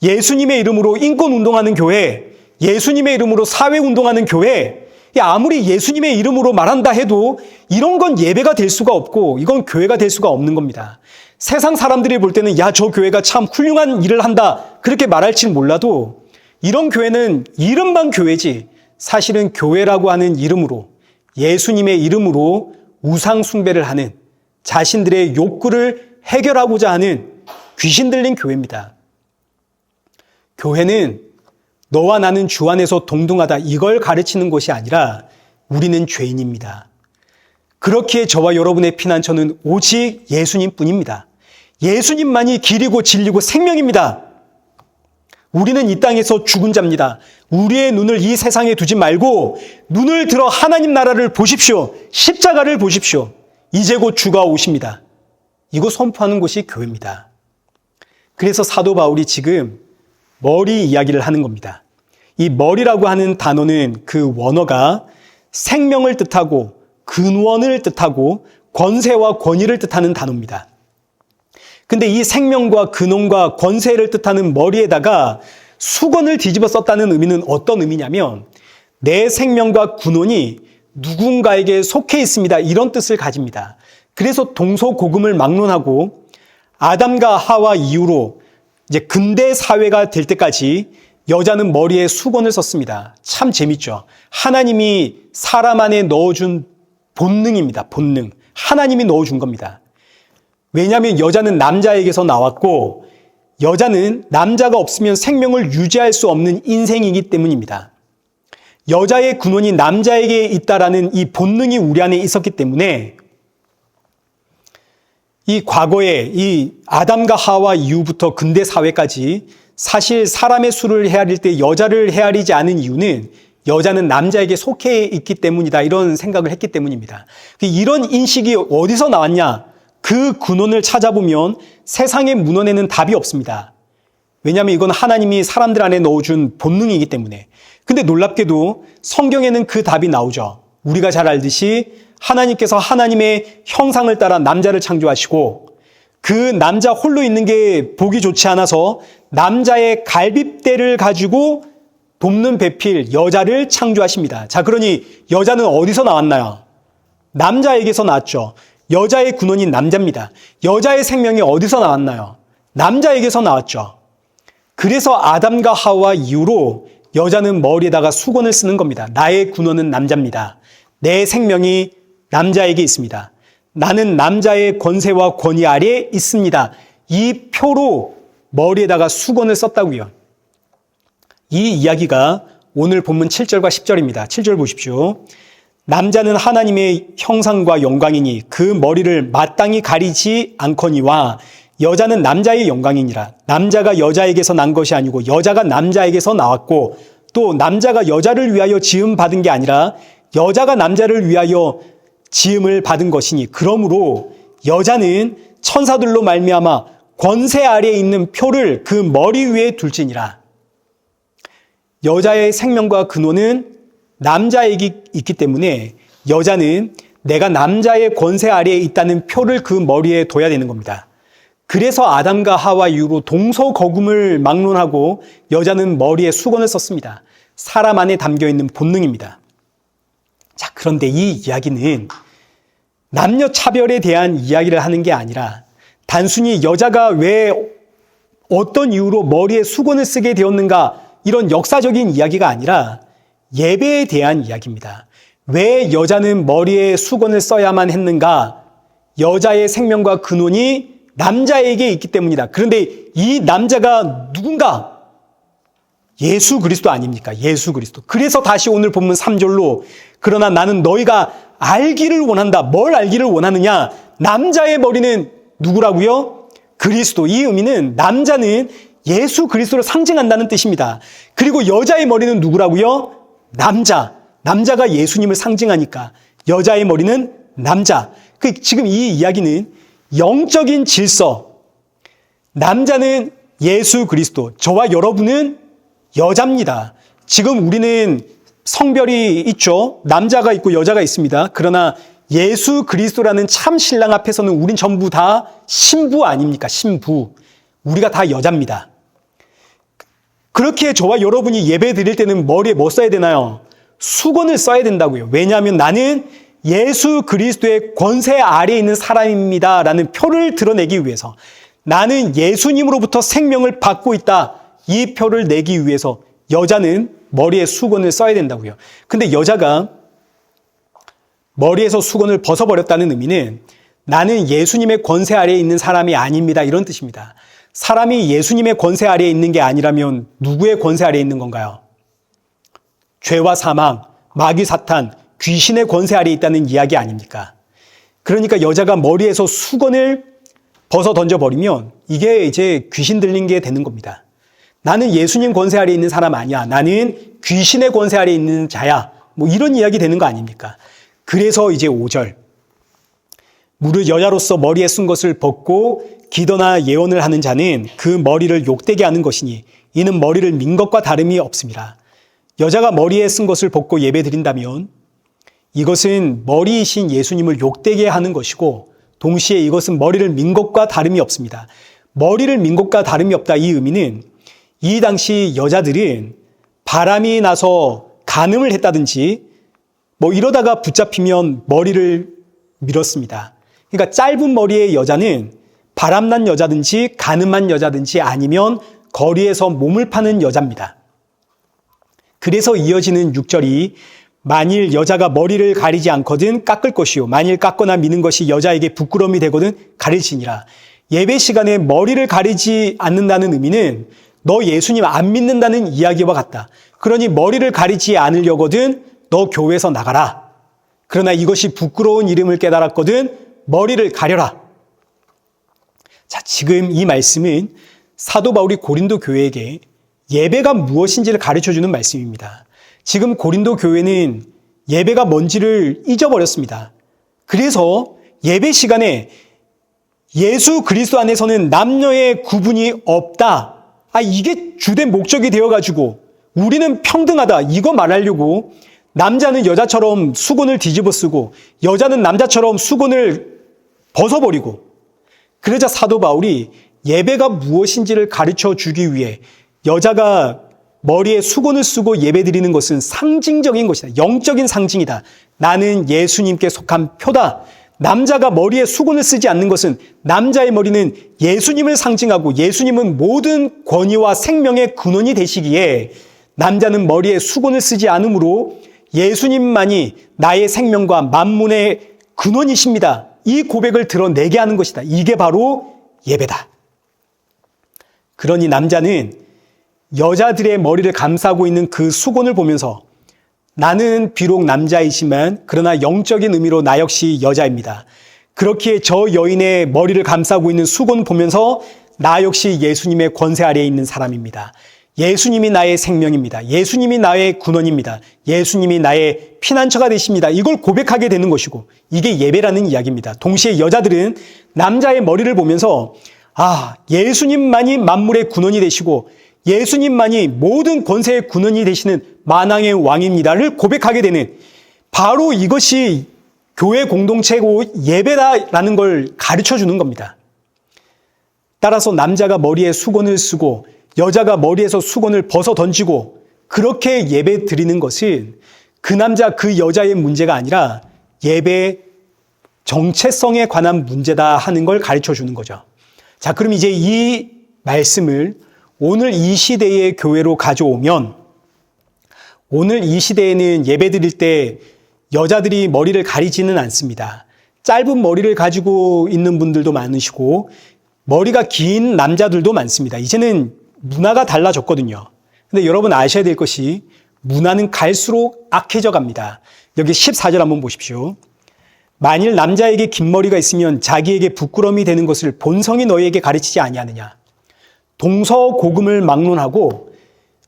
A: 예수님의 이름으로 인권운동하는 교회, 예수님의 이름으로 사회운동하는 교회, 아무리 예수님의 이름으로 말한다 해도 이런 건 예배가 될 수가 없고 이건 교회가 될 수가 없는 겁니다. 세상 사람들이 볼 때는 야, 저 교회가 참 훌륭한 일을 한다 그렇게 말할지는 몰라도 이런 교회는 이름만 교회지 사실은 교회라고 하는 이름으로, 예수님의 이름으로 우상 숭배를 하는, 자신들의 욕구를 해결하고자 하는 귀신 들린 교회입니다. 교회는 너와 나는 주 안에서 동등하다 이걸 가르치는 것이 아니라 우리는 죄인입니다. 그렇기에 저와 여러분의 피난처는 오직 예수님뿐입니다. 예수님만이 길이고 진리고 생명입니다. 우리는 이 땅에서 죽은 자입니다. 우리의 눈을 이 세상에 두지 말고 눈을 들어 하나님 나라를 보십시오. 십자가를 보십시오. 이제 곧 주가 오십니다. 이거 선포하는 곳이 교회입니다. 그래서 사도 바울이 지금 머리 이야기를 하는 겁니다. 이 머리라고 하는 단어는 그 원어가 생명을 뜻하고 근원을 뜻하고 권세와 권위를 뜻하는 단어입니다. 근데 이 생명과 근원과 권세를 뜻하는 머리에다가 수건을 뒤집어 썼다는 의미는 어떤 의미냐면 내 생명과 근원이 누군가에게 속해 있습니다. 이런 뜻을 가집니다. 그래서 동서고금을 막론하고 아담과 하와 이후로 이제 근대 사회가 될 때까지 여자는 머리에 수건을 썼습니다. 참 재밌죠. 하나님이 사람 안에 넣어준 본능입니다. 본능. 하나님이 넣어준 겁니다. 왜냐하면 여자는 남자에게서 나왔고 여자는 남자가 없으면 생명을 유지할 수 없는 인생이기 때문입니다. 여자의 근원이 남자에게 있다라는 이 본능이 우리 안에 있었기 때문에 이 과거에 이 아담과 하와 이후부터 근대 사회까지 사실 사람의 수를 헤아릴 때 여자를 헤아리지 않은 이유는 여자는 남자에게 속해 있기 때문이다 이런 생각을 했기 때문입니다. 이런 인식이 어디서 나왔냐? 그 근원을 찾아보면 세상의 문헌에는 답이 없습니다. 왜냐하면 이건 하나님이 사람들 안에 넣어준 본능이기 때문에. 근데 놀랍게도 성경에는 그 답이 나오죠. 우리가 잘 알듯이 하나님께서 하나님의 형상을 따라 남자를 창조하시고 그 남자 홀로 있는 게 보기 좋지 않아서 남자의 갈빗대를 가지고 돕는 배필 여자를 창조하십니다. 자, 그러니 여자는 어디서 나왔나요? 남자에게서 나왔죠. 여자의 근원인 남자입니다. 여자의 생명이 어디서 나왔나요? 남자에게서 나왔죠. 그래서 아담과 하와 이후로 여자는 머리에다가 수건을 쓰는 겁니다. 나의 근원은 남자입니다. 내 생명이 남자에게 있습니다. 나는 남자의 권세와 권위 아래에 있습니다. 이 표로 머리에다가 수건을 썼다고요. 이 이야기가 오늘 본문 7절과 10절입니다. 7절 보십시오. 남자는 하나님의 형상과 영광이니 그 머리를 마땅히 가리지 않거니와 여자는 남자의 영광이니라. 남자가 여자에게서 난 것이 아니고 여자가 남자에게서 나왔고 또 남자가 여자를 위하여 지음 받은 게 아니라 여자가 남자를 위하여 지음을 받은 것이니 그러므로 여자는 천사들로 말미암아 권세 아래에 있는 표를 그 머리 위에 둘지니라. 여자의 생명과 근원은 남자에게 있기 때문에 여자는 내가 남자의 권세 아래에 있다는 표를 그 머리에 둬야 되는 겁니다. 그래서 아담과 하와 이후로 동서거금을 막론하고 여자는 머리에 수건을 썼습니다. 사람 안에 담겨있는 본능입니다. 자, 그런데 이 이야기는 남녀 차별에 대한 이야기를 하는 게 아니라 단순히 여자가 왜 어떤 이유로 머리에 수건을 쓰게 되었는가 이런 역사적인 이야기가 아니라 예배에 대한 이야기입니다. 왜 여자는 머리에 수건을 써야만 했는가? 여자의 생명과 근원이 남자에게 있기 때문이다. 그런데 이 남자가 누군가? 예수 그리스도 아닙니까? 예수 그리스도. 그래서 다시 오늘 본문 3절로 그러나 나는 너희가 알기를 원한다. 뭘 알기를 원하느냐? 남자의 머리는 누구라고요? 그리스도. 이 의미는 남자는 예수 그리스도를 상징한다는 뜻입니다. 그리고 여자의 머리는 누구라고요? 남자. 남자가 예수님을 상징하니까 여자의 머리는 남자. 지금 이 이야기는 영적인 질서. 남자는 예수 그리스도. 저와 여러분은 여자입니다. 지금 우리는 성별이 있죠. 남자가 있고 여자가 있습니다. 그러나 예수 그리스도라는 참 신랑 앞에서는 우린 전부 다 신부 아닙니까? 신부. 우리가 다 여자입니다. 그렇게 저와 여러분이 예배 드릴 때는 머리에 뭐 써야 되나요? 수건을 써야 된다고요. 왜냐하면 나는 예수 그리스도의 권세 아래에 있는 사람입니다 라는 표를 드러내기 위해서, 나는 예수님으로부터 생명을 받고 있다, 이 표를 내기 위해서 여자는 머리에 수건을 써야 된다고요. 근데 여자가 머리에서 수건을 벗어버렸다는 의미는 나는 예수님의 권세 아래에 있는 사람이 아닙니다, 이런 뜻입니다. 사람이 예수님의 권세 아래에 있는 게 아니라면 누구의 권세 아래에 있는 건가요? 죄와 사망, 마귀 사탄, 귀신의 권세 아래에 있다는 이야기 아닙니까? 그러니까 여자가 머리에서 수건을 벗어 던져버리면 이게 이제 귀신 들린 게 되는 겁니다. 나는 예수님 권세 아래에 있는 사람 아니야. 나는 귀신의 권세 아래에 있는 자야. 뭐 이런 이야기 되는 거 아닙니까? 그래서 이제 5절. 무릇 여자로서 머리에 쓴 것을 벗고 기도나 예언을 하는 자는 그 머리를 욕되게 하는 것이니 이는 머리를 민 것과 다름이 없습니다. 여자가 머리에 쓴 것을 벗고 예배 드린다면 이것은 머리이신 예수님을 욕되게 하는 것이고 동시에 이것은 머리를 민 것과 다름이 없습니다. 머리를 민 것과 다름이 없다, 이 의미는 이 당시 여자들은 바람이 나서 간음을 했다든지 뭐 이러다가 붙잡히면 머리를 밀었습니다. 그러니까 짧은 머리의 여자는 바람난 여자든지 간음한 여자든지 아니면 거리에서 몸을 파는 여자입니다. 그래서 이어지는 6절이 만일 여자가 머리를 가리지 않거든 깎을 것이요 만일 깎거나 미는 것이 여자에게 부끄러움이 되거든 가릴지니라. 예배 시간에 머리를 가리지 않는다는 의미는 너 예수님 안 믿는다는 이야기와 같다. 그러니 머리를 가리지 않으려거든 너 교회에서 나가라. 그러나 이것이 부끄러운 이름을 깨달았거든 머리를 가려라. 자, 지금 이 말씀은 사도 바울이 고린도 교회에게 예배가 무엇인지를 가르쳐주는 말씀입니다. 지금 고린도 교회는 예배가 뭔지를 잊어버렸습니다. 그래서 예배 시간에 예수 그리스도 안에서는 남녀의 구분이 없다. 이게 주된 목적이 되어가지고 우리는 평등하다, 이거 말하려고 남자는 여자처럼 수건을 뒤집어 쓰고 여자는 남자처럼 수건을 벗어버리고, 그러자 사도 바울이 예배가 무엇인지를 가르쳐 주기 위해 여자가 머리에 수건을 쓰고 예배드리는 것은 상징적인 것이다. 영적인 상징이다. 나는 예수님께 속한 표다. 남자가 머리에 수건을 쓰지 않는 것은 남자의 머리는 예수님을 상징하고 예수님은 모든 권위와 생명의 근원이 되시기에 남자는 머리에 수건을 쓰지 않으므로 예수님만이 나의 생명과 만문의 근원이십니다. 이 고백을 드러내게 하는 것이다. 이게 바로 예배다. 그러니 남자는 여자들의 머리를 감싸고 있는 그 수건을 보면서 나는 비록 남자이지만 그러나 영적인 의미로 나 역시 여자입니다. 그렇기에 저 여인의 머리를 감싸고 있는 수건 보면서 나 역시 예수님의 권세 아래에 있는 사람입니다. 예수님이 나의 생명입니다. 예수님이 나의 군원입니다. 예수님이 나의 피난처가 되십니다. 이걸 고백하게 되는 것이고 이게 예배라는 이야기입니다. 동시에 여자들은 남자의 머리를 보면서 예수님만이 만물의 군원이 되시고 예수님만이 모든 권세의 군원이 되시는 만왕의 왕입니다를 고백하게 되는 바로 이것이 교회 공동체고 예배다라는 걸 가르쳐 주는 겁니다. 따라서 남자가 머리에 수건을 쓰고 여자가 머리에서 수건을 벗어 던지고 그렇게 예배 드리는 것은 그 남자 그 여자의 문제가 아니라 예배 정체성에 관한 문제다 하는 걸 가르쳐 주는 거죠. 자, 그럼 이제 이 말씀을 오늘 이 시대의 교회로 가져오면 오늘 이 시대에는 예배 드릴 때 여자들이 머리를 가리지는 않습니다. 짧은 머리를 가지고 있는 분들도 많으시고 머리가 긴 남자들도 많습니다. 이제는 문화가 달라졌거든요. 근데 여러분 아셔야 될 것이 문화는 갈수록 악해져 갑니다. 여기 14절 한번 보십시오. 만일 남자에게 긴 머리가 있으면 자기에게 부끄러움이 되는 것을 본성이 너희에게 가르치지 아니하느냐. 동서고금을 막론하고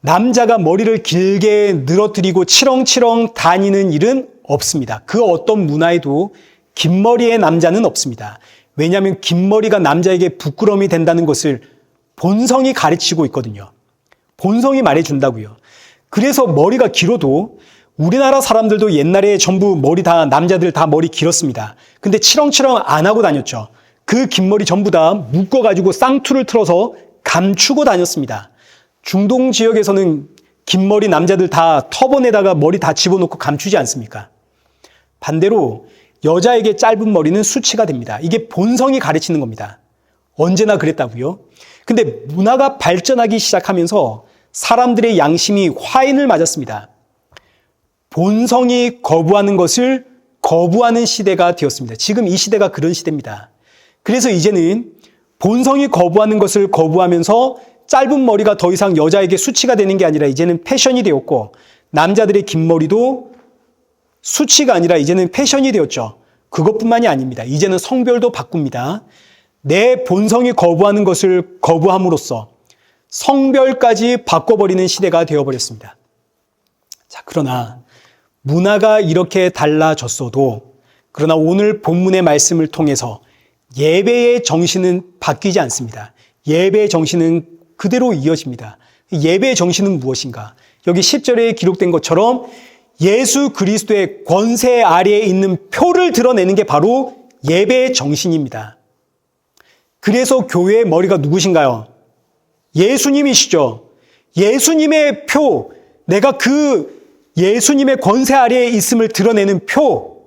A: 남자가 머리를 길게 늘어뜨리고 치렁치렁 다니는 일은 없습니다. 그 어떤 문화에도 긴 머리의 남자는 없습니다. 왜냐하면 긴 머리가 남자에게 부끄러움이 된다는 것을 본성이 가르치고 있거든요. 본성이 말해준다고요. 그래서 머리가 길어도 우리나라 사람들도 옛날에 전부 남자들 다 머리 길었습니다. 근데 치렁치렁 안 하고 다녔죠. 그 긴 머리 전부 다 묶어가지고 쌍투를 틀어서 감추고 다녔습니다. 중동 지역에서는 긴 머리 남자들 다 터번에다가 머리 다 집어넣고 감추지 않습니까? 반대로 여자에게 짧은 머리는 수치가 됩니다. 이게 본성이 가르치는 겁니다. 언제나 그랬다고요? 근데 문화가 발전하기 시작하면서 사람들의 양심이 화인을 맞았습니다. 본성이 거부하는 것을 거부하는 시대가 되었습니다. 지금 이 시대가 그런 시대입니다. 그래서 이제는 본성이 거부하는 것을 거부하면서 짧은 머리가 더 이상 여자에게 수치가 되는 게 아니라 이제는 패션이 되었고 남자들의 긴 머리도 수치가 아니라 이제는 패션이 되었죠. 그것뿐만이 아닙니다. 이제는 성별도 바꿉니다. 내 본성이 거부하는 것을 거부함으로써 성별까지 바꿔버리는 시대가 되어버렸습니다. 자, 그러나 문화가 이렇게 달라졌어도 그러나 오늘 본문의 말씀을 통해서 예배의 정신은 바뀌지 않습니다. 예배의 정신은 그대로 이어집니다. 예배의 정신은 무엇인가? 여기 10절에 기록된 것처럼 예수 그리스도의 권세 아래에 있는 표를 드러내는 게 바로 예배의 정신입니다. 그래서 교회의 머리가 누구신가요? 예수님이시죠. 예수님의 표, 내가 그 예수님의 권세 아래에 있음을 드러내는 표,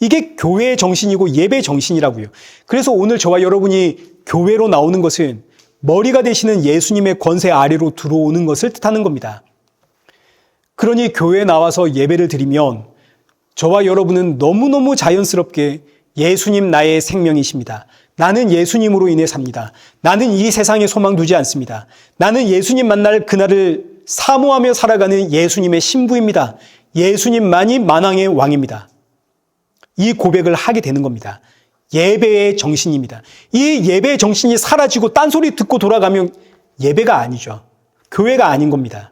A: 이게 교회의 정신이고 예배의 정신이라고요. 그래서 오늘 저와 여러분이 교회로 나오는 것은 머리가 되시는 예수님의 권세 아래로 들어오는 것을 뜻하는 겁니다. 그러니 교회에 나와서 예배를 드리면 저와 여러분은 너무너무 자연스럽게 예수님 나의 생명이십니다. 나는 예수님으로 인해 삽니다. 나는 이 세상에 소망 두지 않습니다. 나는 예수님 만날 그날을 사모하며 살아가는 예수님의 신부입니다. 예수님만이 만왕의 왕입니다. 이 고백을 하게 되는 겁니다. 예배의 정신입니다. 이 예배의 정신이 사라지고 딴소리 듣고 돌아가면 예배가 아니죠. 교회가 아닌 겁니다.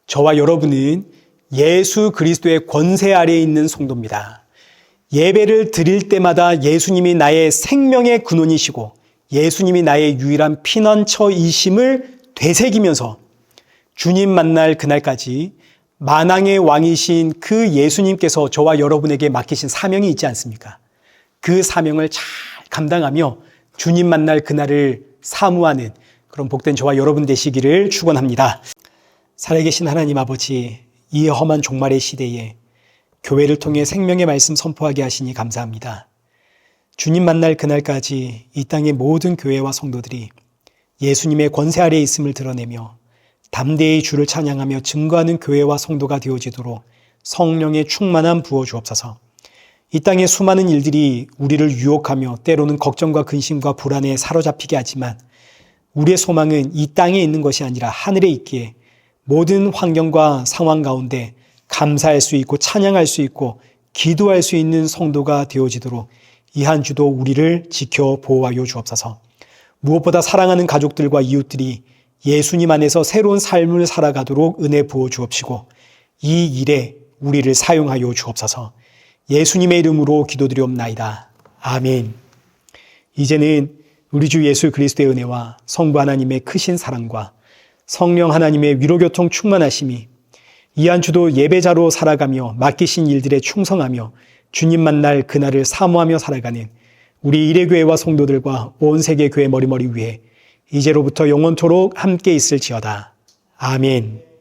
A: 저와 여러분은 예수 그리스도의 권세 아래에 있는 성도입니다. 예배를 드릴 때마다 예수님이 나의 생명의 근원이시고 예수님이 나의 유일한 피난처이심을 되새기면서 주님 만날 그날까지 만왕의 왕이신 그 예수님께서 저와 여러분에게 맡기신 사명이 있지 않습니까? 그 사명을 잘 감당하며 주님 만날 그날을 사모하는 그런 복된 저와 여러분 되시기를 축원합니다. 살아계신 하나님 아버지, 이 험한 종말의 시대에 교회를 통해 생명의 말씀 선포하게 하시니 감사합니다. 주님 만날 그날까지 이 땅의 모든 교회와 성도들이 예수님의 권세 아래에 있음을 드러내며 담대히 주를 찬양하며 증거하는 교회와 성도가 되어지도록 성령의 충만함 부어주옵소서. 이 땅의 수많은 일들이 우리를 유혹하며 때로는 걱정과 근심과 불안에 사로잡히게 하지만 우리의 소망은 이 땅에 있는 것이 아니라 하늘에 있기에 모든 환경과 상황 가운데 감사할 수 있고 찬양할 수 있고 기도할 수 있는 성도가 되어지도록 이 한 주도 우리를 지켜 보호하여 주옵소서. 무엇보다 사랑하는 가족들과 이웃들이 예수님 안에서 새로운 삶을 살아가도록 은혜 부어 주옵시고 이 일에 우리를 사용하여 주옵소서. 예수님의 이름으로 기도드리옵나이다. 아멘. 이제는 우리 주 예수 그리스도의 은혜와 성부 하나님의 크신 사랑과 성령 하나님의 위로교통 충만하심이 이 한 주도 예배자로 살아가며 맡기신 일들에 충성하며 주님 만날 그날을 사모하며 살아가는 우리 일회교회와 성도들과 온 세계 교회 머리머리 위에 이제로부터 영원토록 함께 있을지어다. 아멘.